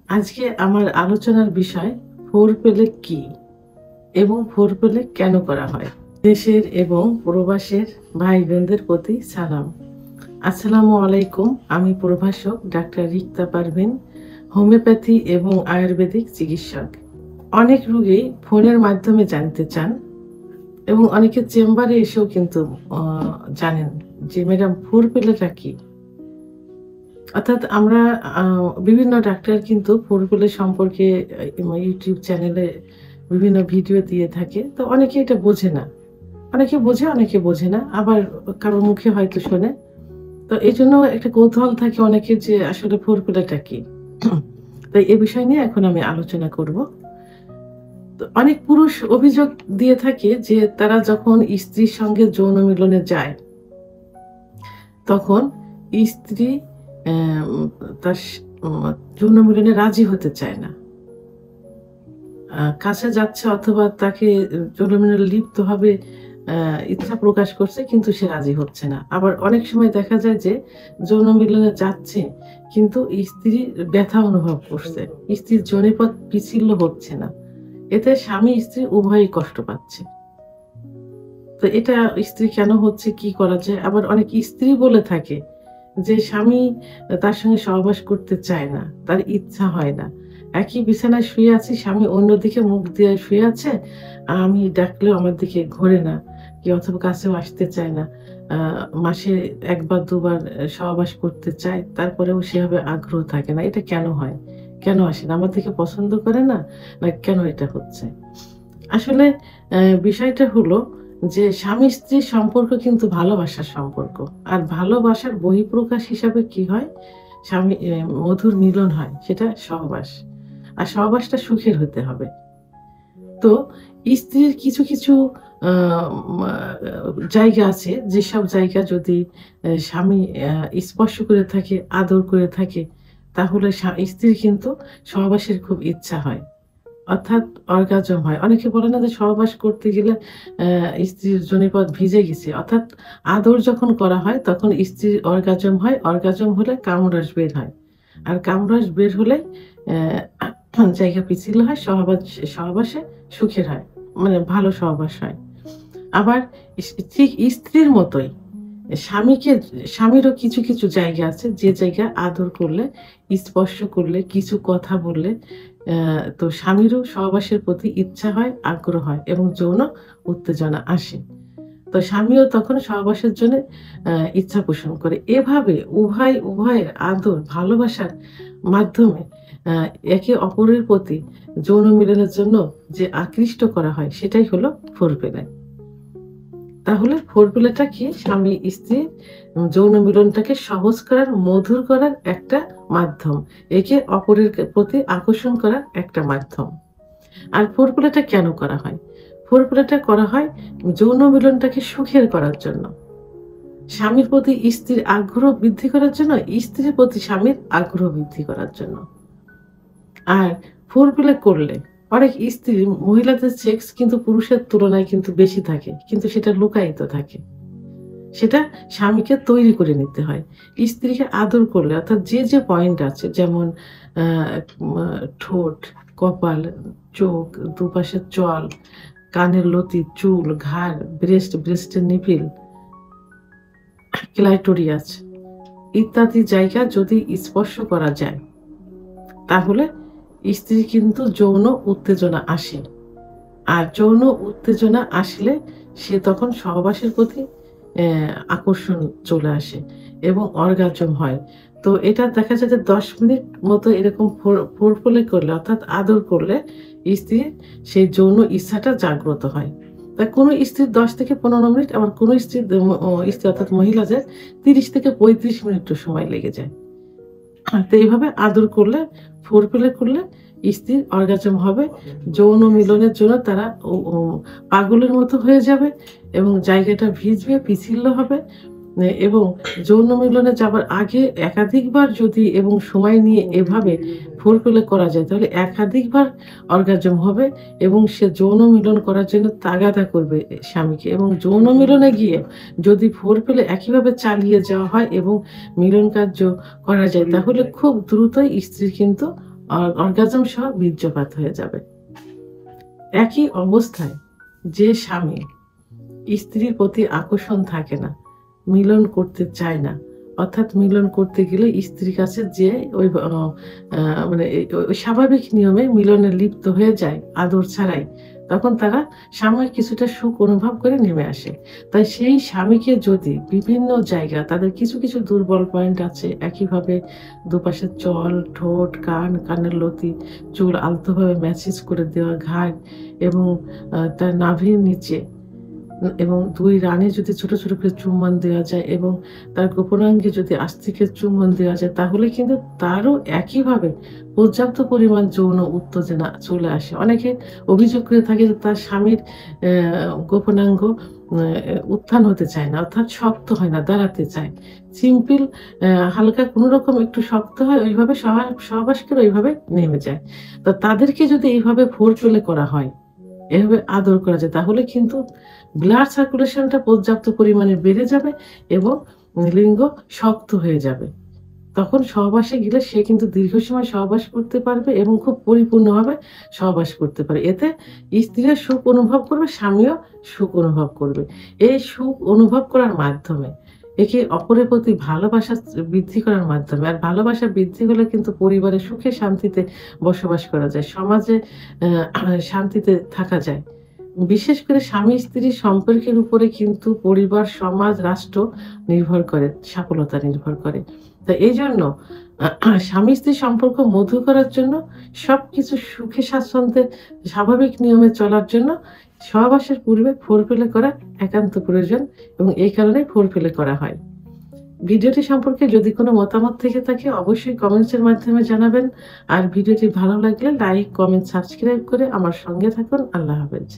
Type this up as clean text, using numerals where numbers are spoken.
আজকে আমার আলোচনার বিষয় ফোরপ্লে কি এবং ফোরপ্লে কেন করা হয়। দেশের এবং প্রবাসের ভাই বোনদের প্রতি সালাম। আসসালামু আলাইকুম। আমি প্রভাষক ডাক্তার রিক্তা পারভিন, হোমিওপ্যাথি এবং আয়ুর্বেদিক চিকিৎসক। অনেক রোগী ফোনের মাধ্যমে জানতে চান এবং অনেকে চেম্বারে এসেও কিন্তু জানেন যে ম্যাডাম ফোরপ্লেটা কি। অর্থাৎ আমরা বিভিন্ন ডাক্তার কিন্তু ফোরপ্লে সম্পর্কে ইউটিউব চ্যানেলে বিভিন্ন ভিডিও দিয়ে থাকে। তো অনেকে এটা বোঝে না। অনেকে বোঝে, অনেকে বোঝে না। আবার কারো মুখে হয়তো শোনে। তো এইজন্য একটা কৌতূহল থাকে অনেকের যে আসলে ফোরপ্লেটা কি? তো এ বিষয় নিয়ে এখন আমি আলোচনা করব। তো অনেক পুরুষ অভিযোগ দিয়ে থাকে যে তারা যখন স্ত্রীর সঙ্গে যৌন মিলনে যায়, তখন স্ত্রী তার যৌন মিলনে রাজি হতে চায় না। কাছে যাচ্ছে অথবা তাকে যৌন মিলনে লিপ্ত হবে ইচ্ছা প্রকাশ করছে, কিন্তু সে রাজি হচ্ছে না। আবার অনেক সময় দেখা যায় যে যৌন মিলনে যাচ্ছে কিন্তু স্ত্রী ব্যথা অনুভব করছে, স্ত্রীর যোনিপথ পিচ্ছিল্য হচ্ছে না। এতে স্বামী স্ত্রী উভয়ই কষ্ট পাচ্ছে। তো এটা স্ত্রী কেন হচ্ছে, কি করা যায়? আবার অনেক স্ত্রী বলে থাকে যে স্বামী তার সঙ্গে সহবাস করতে চায় না, তার ইচ্ছা হয় না। একই বিছানায় শুয়ে আছি, স্বামী অন্যদিকে মুখ দিয়ে শুয়ে আছে, আমি ডাকলেও আমার দিকে ঘোরে না, কি অথবা কাছেও আসতে চায় না। মাসে ১ বার ২ বার সহবাস করতে চায়, তারপরেও সেভাবে আগ্রহ থাকে না। এটা কেন হয়? কেন আসে না? আমার দিকে পছন্দ করে না? না কেন এটা হচ্ছে? আসলে বিষয়টা হলো যে স্বামী-স্ত্রীর সম্পর্ক কিন্তু ভালোবাসার সম্পর্ক। আর ভালোবাসার বহিঃপ্রকাশ হিসাবে কি হয়? স্বামী মধুর মিলন হয়, সেটা সহবাস। আর সহবাসটা সুখের হতে হবে। তো স্ত্রীর কিছু আ মা জায়গা আছে, যেসব জায়গা যদি স্বামী স্পর্শ করে থাকে, আদর করে থাকে, তাহলে স্ত্রীর কিন্তু সহবাসের খুব ইচ্ছা হয়। অর্থাৎ অর্গাজম হয়। অনেকে বলে না যে সহবাস করতে গেলে স্ত্রীর যোনিপথ ভিজে গেছে। অর্থাৎ আদর যখন করা হয় তখন স্ত্রীর অর্গাজম হয়। অর্গাজম হলে কামরস বের হয়। আর কামরস বের হলে জায়গা পিচ্ছিল হয়। সহবাসে সুখের হয়। মানে ভালো সহবাস হয়। আবার ঠিক স্ত্রীর মতোই স্বামীকে স্বামীরও কিছু জায়গা আছে যে জায়গা আদর করলে, স্পর্শ করলে, কিছু কথা বললে তো স্বামীরও সহবাসের প্রতি ইচ্ছা হয়, আগ্রহ হয় এবং যৌন উত্তেজনা আসে। তো স্বামীও তখন সহবাসের জন্য ইচ্ছা পোষণ করে। এভাবে উভয়ের আদর, ভালোবাসার মাধ্যমে আ একে অপরের প্রতি যৌন মিলনের জন্য যে আকৃষ্ট করা হয় সেটাই হলো ফোরপ্লে। তাহলে ফোরপ্লেটা কি? স্বামী-স্ত্রীর যৌন মিলনটাকে সহজ করার, মধুর করার একটা মাধ্যম। একে অপরের প্রতি আকর্ষণ করার একটা মাধ্যম। আর ফোরপ্লেটা কেন করা হয়? ফোরপ্লেটা করা হয় যৌন মিলনটাকে সুখের করার জন্য। স্বামীর প্রতি স্ত্রীর আগ্রহ বৃদ্ধি করার জন্য, স্ত্রীর প্রতি স্বামীর আগ্রহ বৃদ্ধি করার জন্য। আর ফোরপ্লে করলে অনেক স্ত্রী, মহিলাদের সেক্স কিন্তু পুরুষের তুলনায় কিন্তু বেশি থাকে। কিন্তু সেটা লুকায়িত থাকে। সেটা স্বামীকে তৈরি করে নিতে হয়। স্ত্রীকে আদর করলে অর্থাৎ যে পয়েন্ট আছে, যেমন আ মা ঠোঁট, কপাল, চোখ, দুপাশের চল, কানের লতি, চুল, ঘাড়, ব্রেস্টের নিপিল, ক্লাইটোরিয়াস ইত্যাদি জায়গা যদি স্পর্শ করা যায়, তাহলে স্ত্রীর কিন্তু যৌন উত্তেজনা আসে। আর যৌন উত্তেজনা আসলে সে তখন সহবাসের প্রতি আকর্ষণ চলে আসে এবং অর্গাজম হয়। তো এটা দেখা যায় যে ১০ মিনিট মতো এরকম ফোরপ্লে করলে অর্থাৎ আদর করলে স্ত্রীর সেই যৌন ইচ্ছাটা জাগ্রত হয়। তা কোনো স্ত্রীর ১০ থেকে ১৫ মিনিট, আবার কোনো স্ত্রীর স্ত্রী অর্থাৎ মহিলাদের ৩০ থেকে ৩৫ মিনিটও সময় লেগে যায়। তো এইভাবে আদর করলে, ফোরপ্লে করলে স্ত্রীর অর্গাজম হবে। যৌন মিলনের জন্য তারা ও ও পাগলের মতো হয়ে যাবে এবং জায়গাটা ভিজবে, পিচ্ছিল হবে এবং যৌন মিলনে যাবার আগে একাধিকবার যদি এবং সময় নিয়ে এভাবে ফোরপ্লে করা যায়, তাহলে একাধিকবার অর্গাজম হবে এবং সে যৌন মিলন করার জন্য তাগাদা করবে স্বামীকে। এবং যৌন মিলনে গিয়ে যদি ফোরপ্লে একইভাবে চালিয়ে যাওয়া হয় এবং মিলন কার্য করা যায়, তাহলে খুব দ্রুতই স্ত্রীর কিন্তু অর্গাজম সহ বীর্যপাত হয়ে যাবে। একই অবস্থায় যে স্বামী স্ত্রীর প্রতি আকর্ষণ থাকে না, মিলন করতে চায় না, অর্থাৎ মিলন করতে গেলে স্ত্রীর কাছে যে ওই মানে ওই স্বাভাবিক নিয়মে মিলনে লিপ্ত হয়ে যায় আদর ছাড়াই, তখন তারা সাময়িক কিছুটা সুখ অনুভব করে নেমে আসে। তাই সেই স্বামীকে যদি বিভিন্ন জায়গা, তাদের কিছু কিছু দুর্বল পয়েন্ট আছে, একইভাবে দুপাশে চল, ঠোঁট, কান, কানের লতি, চুল আলতোভাবে ম্যাসেজ করে দেওয়া, ঘাড় এবং তার নাভির নিচে এবং ২ রানে যদি ছোট ছোট করে চুম্বন দেওয়া যায় এবং তার গোপনাঙ্গে যদি আস্তে করে চুম্বন দেওয়া যায়, তাহলে কিন্তু তারও একইভাবে পর্যাপ্ত পরিমাণ যৌন উত্তেজনা চলে আসে। অনেকে অভিযোগ করে থাকে যে তার স্বামীর গোপনাঙ্গ উত্থান হতে চায় না, অর্থাৎ শক্ত হয় না, দাঁড়াতে চায়। সিম্পল হালকা কোনরকম একটু শক্ত হয়, ওইভাবে সহবাস করে ওইভাবে নেমে যায়। তো তাদেরকে যদি এইভাবে ফোরপ্লে করা হয়, এভাবে আদর করা যায়, তাহলে কিন্তু ব্লাড সার্কুলেশনটা পর্যাপ্ত পরিমাণে বেড়ে যাবে এবং লিঙ্গ শক্ত হয়ে যাবে। তখন সহবাসে গেলে সে কিন্তু দীর্ঘ সময় সহবাস করতে পারবে এবং খুব পরিপূর্ণভাবে সহবাস করতে পারে। এতে স্ত্রীও সুখ অনুভব করবে, স্বামীও সুখ অনুভব করবে। এই সুখ অনুভব করার মাধ্যমে একে অপরের প্রতি ভালোবাসা বৃদ্ধি করার মাধ্যমে, আর ভালোবাসা বৃদ্ধি হলে কিন্তু পরিবারে সুখে শান্তিতে বসবাস করা যায়, সমাজে শান্তিতে থাকা যায়। বিশেষ করে স্বামী-স্ত্রীর সম্পর্কের উপরে কিন্তু পরিবার, সমাজ, রাষ্ট্র নির্ভর করে, সফলতা নির্ভর করে। তো এইজন্য স্বামী-স্ত্রীর সম্পর্ক মধুর করার জন্য, সবকিছু সুখে স্বাচ্ছন্দ্যে স্বাভাবিক নিয়মে চলার জন্য সহবাসের পূর্বে ফোরপ্লে করা একান্ত প্রয়োজন এবং এই কারণে ফোরপ্লে করা হয়। ভিডিওটি সম্পর্কে যদি কোনো মতামত থেকে থাকে অবশ্যই কমেন্টসের মাধ্যমে জানাবেন। আর ভিডিওটি ভালো লাগলে লাইক, কমেন্ট, সাবস্ক্রাইব করে আমার সঙ্গে থাকুন। আল্লাহ হাফেজ।